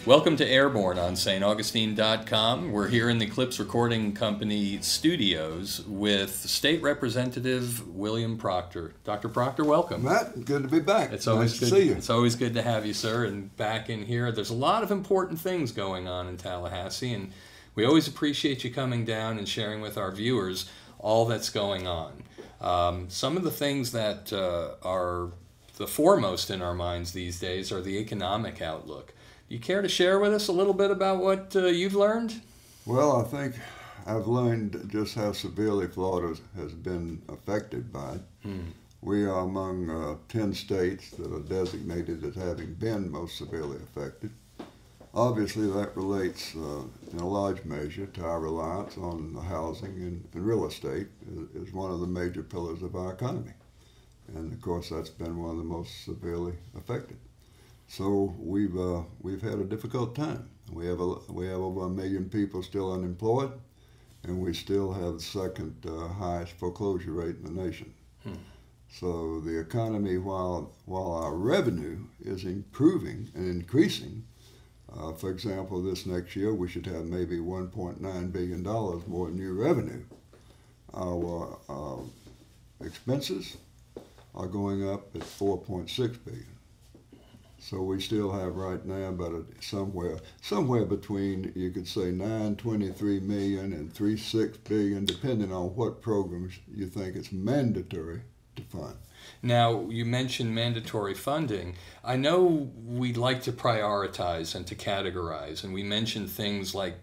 Welcome to Airborne on staugustine.com. We're here in the Eclipse Recording Company studios with State Representative William Proctor. Dr. Proctor, welcome. Matt, good to be back. It's always nice good to see you. It's always good to have you, sir, and back in here. There's a lot of important things going on in Tallahassee, and we always appreciate you coming down and sharing with our viewers all that's going on. Some of the things that are the foremost in our minds these days are the economic outlook. Do you care to share with us a little bit about what you've learned? Well, I think I've learned just how severely Florida has been affected by it. We are among 10 states that are designated as having been most severely affected. Obviously, that relates in a large measure to our reliance on the housing and real estate is one of the major pillars of our economy. And of course, that's been one of the most severely affected. So we've had a difficult time. We have over 1 million people still unemployed, and we still have the second highest foreclosure rate in the nation. So the economy, while our revenue is improving and increasing, for example, this next year we should have maybe $1.9 billion more new revenue. Our expenses are going up at $4.6 billion. So we still have right now about somewhere between, you could say, $923 million and $3.6 billion, depending on what programs you think it's mandatory to fund. Now, you mentioned mandatory funding. I know we like to prioritize and to categorize, and we mentioned things like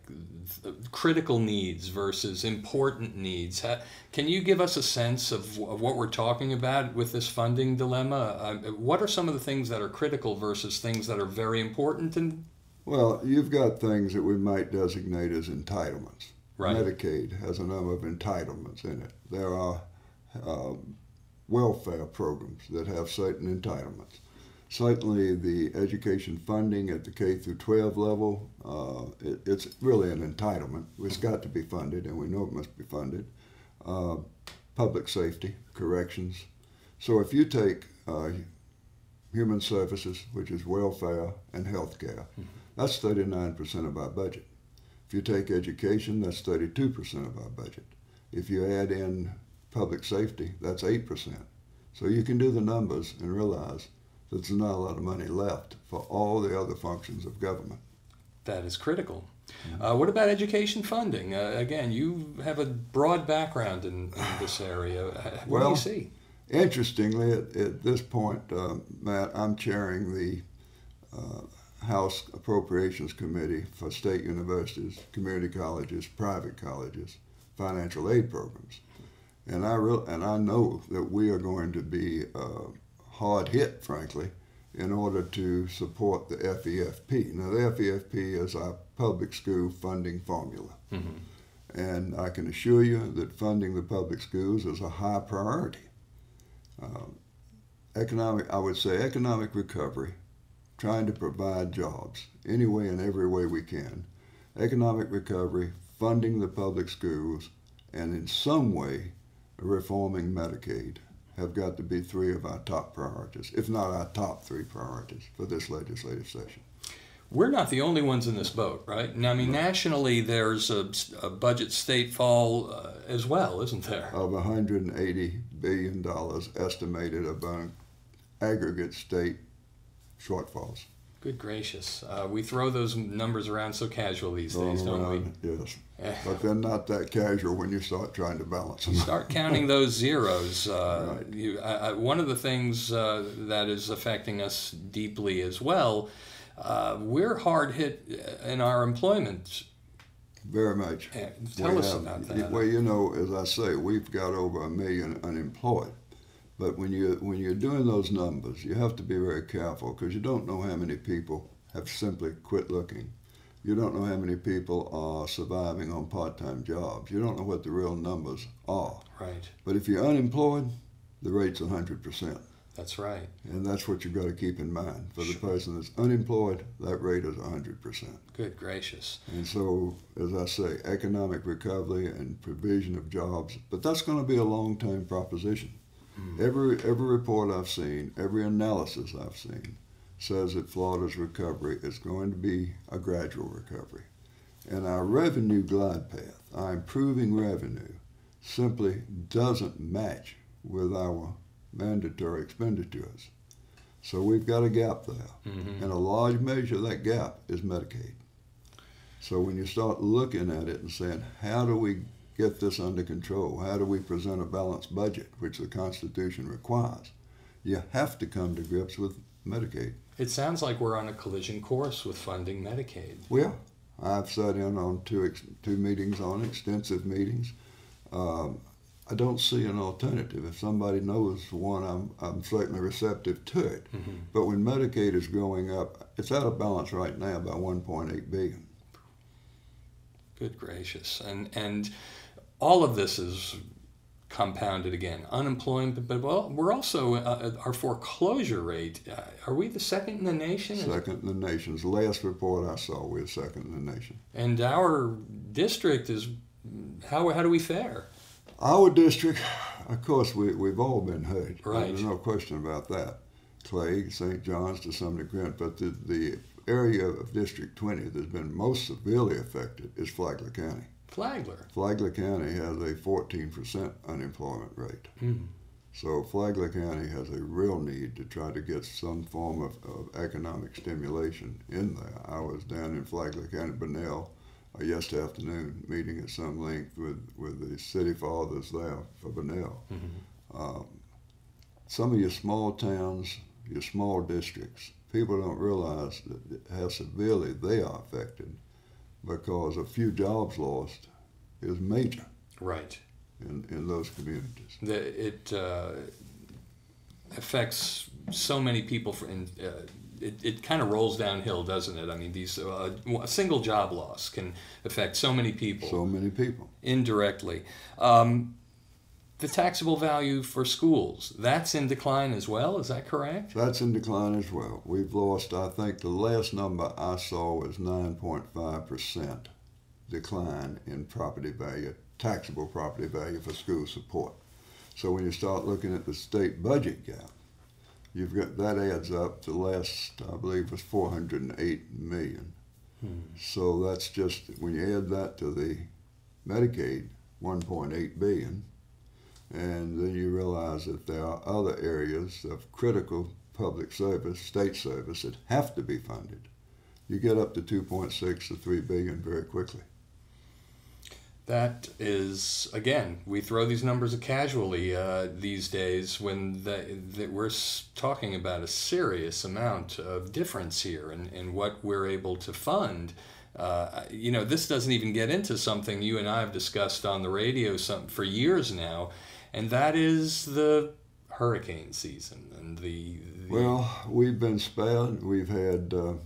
critical needs versus important needs. Can you give us a sense of what we're talking about with this funding dilemma? What are some of the things that are critical versus things that are very important? Well, you've got things that we might designate as entitlements. Right. Medicaid has a number of entitlements in it. There are welfare programs that have certain entitlements. Certainly the education funding at the K through 12 level, it's really an entitlement. It's got to be funded, and we know it must be funded. Public safety, corrections. So if you take human services, which is welfare and health care, that's 39% of our budget. If you take education, that's 32% of our budget. If you add in public safety, that's 8%. So you can do the numbers and realize that there's not a lot of money left for all the other functions of government. That is critical. What about education funding? Again, you have a broad background in this area. What do you see? Interestingly, at this point, Matt, I'm chairing the House Appropriations Committee for state universities, community colleges, private colleges, financial aid programs. And I know that we are going to be hard hit, frankly, in order to support the FEFP. Now, the FEFP is our public school funding formula. And I can assure you that funding the public schools is a high priority. I would say economic recovery, trying to provide jobs any way and every way we can. Economic recovery, funding the public schools, and in some way reforming Medicaid have got to be three of our top priorities, if not our top three priorities for this legislative session. We're not the only ones in this boat, right? Now, I mean, nationally, there's a budget state fall as well, isn't there? Of $180 billion estimated of aggregate state shortfalls. Good gracious. We throw those numbers around so casual these days, don't we? Yes. But they're not that casual when you start trying to balance them. You start counting those zeros. Right. One of the things that is affecting us deeply as well, we're hard hit in our employment. Very much. Tell us about that. Well, you know, as I say, we've got over 1 million unemployed. But when you're doing those numbers, you have to be very careful because you don't know how many people have simply quit looking. You don't know how many people are surviving on part-time jobs. You don't know what the real numbers are. Right. But if you're unemployed, the rate's 100%. That's right. And that's what you've got to keep in mind. For the person that's unemployed, that rate is 100%. Good gracious. And so, as I say, economic recovery and provision of jobs, but that's going to be a long-term proposition. Every report I've seen, every analysis I've seen, says that Florida's recovery is going to be a gradual recovery. And our revenue glide path, our improving revenue, simply doesn't match with our mandatory expenditures. So we've got a gap there. Mm-hmm. And a large measure of that gap is Medicaid. So when you start looking at it and saying, how do we get this under control? How do we present a balanced budget, which the Constitution requires? You have to come to grips with Medicaid. It sounds like we're on a collision course with funding Medicaid. Well, I've sat in on two meetings on it, extensive meetings. I don't see an alternative. If somebody knows one, I'm certainly receptive to it. Mm-hmm. But when Medicaid is going up, it's out of balance right now by $1.8 billion. Good gracious. And all of this is compounded again. Unemployment, but well, we're also, our foreclosure rate, are we the second in the nation? Second in the nation. The last report I saw, we're second in the nation. And our district is, how do we fare? Our district, of course, we've all been hurt. Right. There's no question about that. Clay, St. John's to some degree, but the area of District 20 that's been most severely affected is Flagler County. Flagler County has a 14% unemployment rate. Mm. So Flagler County has a real need to try to get some form of economic stimulation in there. I was down in Flagler County, Bunnell, yesterday afternoon, meeting at some length with the city fathers there for Bunnell. Mm-hmm. Some of your small towns, your small districts, people don't realize how severely they are affected because a few jobs lost is major. Right. In those communities. It affects so many people, it kind of rolls downhill, doesn't it? I mean, a single job loss can affect so many people. So many people. Indirectly. The taxable value for schools, that's in decline as well, is that correct? That's in decline as well. We've lost, I think the last number I saw was 9.5% decline in property value, taxable property value for school support. So when you start looking at the state budget gap, you've got that adds up to last, I believe, was $408 million. So that's just, when you add that to the Medicaid, $1.8 billion, and then you realize that there are other areas of critical public service, state service, that have to be funded. You get up to 2.6 to 3 billion very quickly. That is, again, we throw these numbers casually these days when we're talking about a serious amount of difference here in what we're able to fund. This doesn't even get into something you and I have discussed on the radio for years now, and that is the hurricane season and the. Well, we've been spared. We've had 4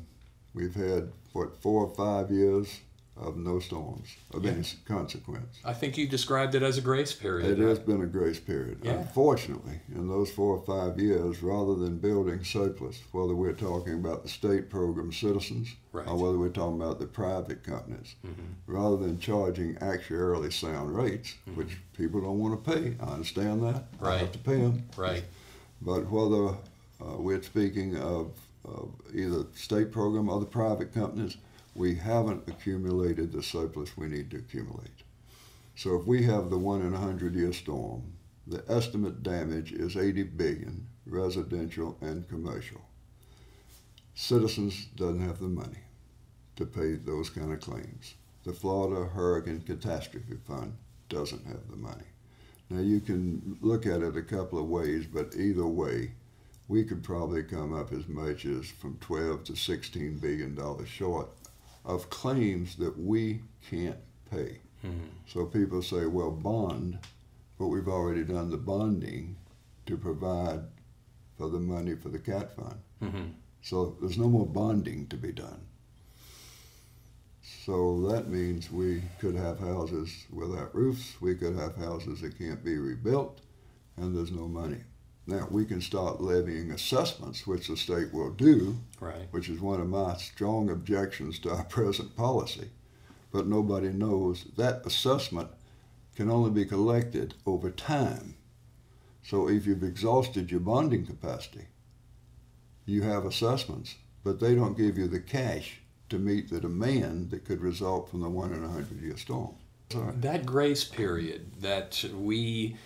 or 5 years of no storms of any consequence. I think you described it as a grace period. It has been a grace period. Yeah. Unfortunately, in those 4 or 5 years, rather than building surplus, whether we're talking about the state program Citizens, right, or whether we're talking about the private companies, mm-hmm, rather than charging actuarially sound rates, mm-hmm, which people don't want to pay, I understand that. Right. I have to pay them. Right. But whether we're speaking of either state program or the private companies, we haven't accumulated the surplus we need to accumulate. So if we have the 1 in 100-year storm, the estimate damage is $80 billion, residential and commercial. Citizens doesn't have the money to pay those kind of claims. The Florida Hurricane Catastrophe Fund doesn't have the money. Now you can look at it a couple of ways, but either way, we could probably come up as much as from $12 to $16 billion short of claims that we can't pay. mm-hmm. So people say, well, bond, but we've already done the bonding to provide for the money for the CAT fund. Mm-hmm. So there's no more bonding to be done. So that means we could have houses without roofs, we could have houses that can't be rebuilt, and there's no money. Now, we can start levying assessments, which the state will do, right, which is one of my strong objections to our present policy. But nobody knows that assessment can only be collected over time. So if you've exhausted your bonding capacity, you have assessments, but they don't give you the cash to meet the demand that could result from the 1 in 100-year storm. Sorry. That grace period that we,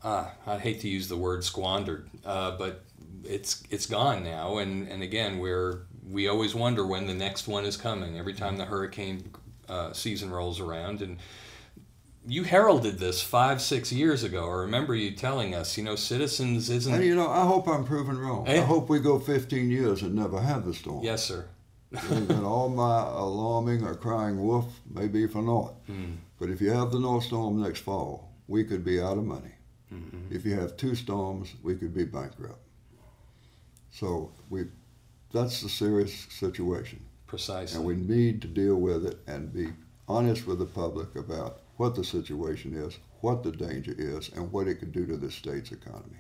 I hate to use the word squandered, but it's gone now, and again, we always wonder when the next one is coming every time the hurricane season rolls around. And you heralded this 5-6 years ago. I remember you telling us, Citizens isn't... And I hope I'm proven wrong. I hope we go 15 years and never have the storm. Yes, sir. And all my alarming or crying wolf may be for naught. But if you have the North Storm next fall, we could be out of money. If you have 2 storms, we could be bankrupt. So that's the serious situation. Precisely. And we need to deal with it and be honest with the public about what the situation is, what the danger is, and what it could do to this state's economy.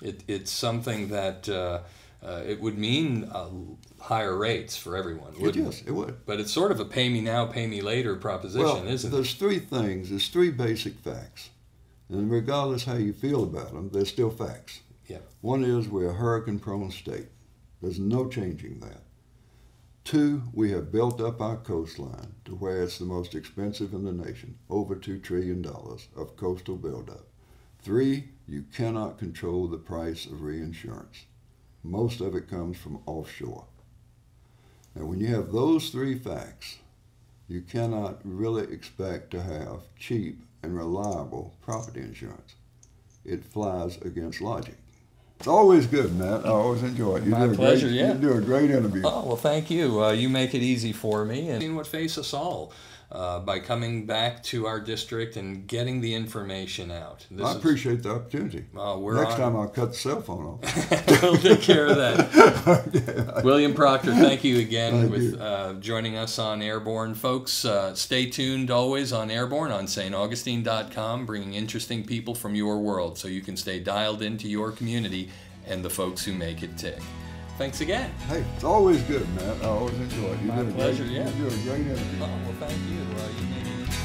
It's something that it would mean higher rates for everyone, wouldn't it? Yes, it would. But it's sort of a pay me now, pay me later proposition, isn't it? There's 3 things. There's 3 basic facts. And regardless how you feel about them, they're still facts. Yeah. One is we're a hurricane-prone state. There's no changing that. 2, we have built up our coastline to where it's the most expensive in the nation, over $2 trillion of coastal buildup. 3, you cannot control the price of reinsurance. Most of it comes from offshore. Now, when you have those 3 facts, you cannot really expect to have cheap and reliable property insurance. It flies against logic. It's always good, Matt. I always enjoy it. My pleasure, You do a great interview. Oh, well, thank you. You make it easy for me. And what face us all by coming back to our district and getting the information out. I appreciate the opportunity. Next time I'll cut the cell phone off. We'll take care of that. William Proctor, thank you again with joining us on Airborne. Folks, stay tuned always on Airborne on staugustine.com, bringing interesting people from your world so you can stay dialed into your community and the folks who make it tick. Thanks again. Hey, it's always good, man. I always enjoy it. My pleasure, yeah. You do a great interview. Oh, well, thank you. You made it easy.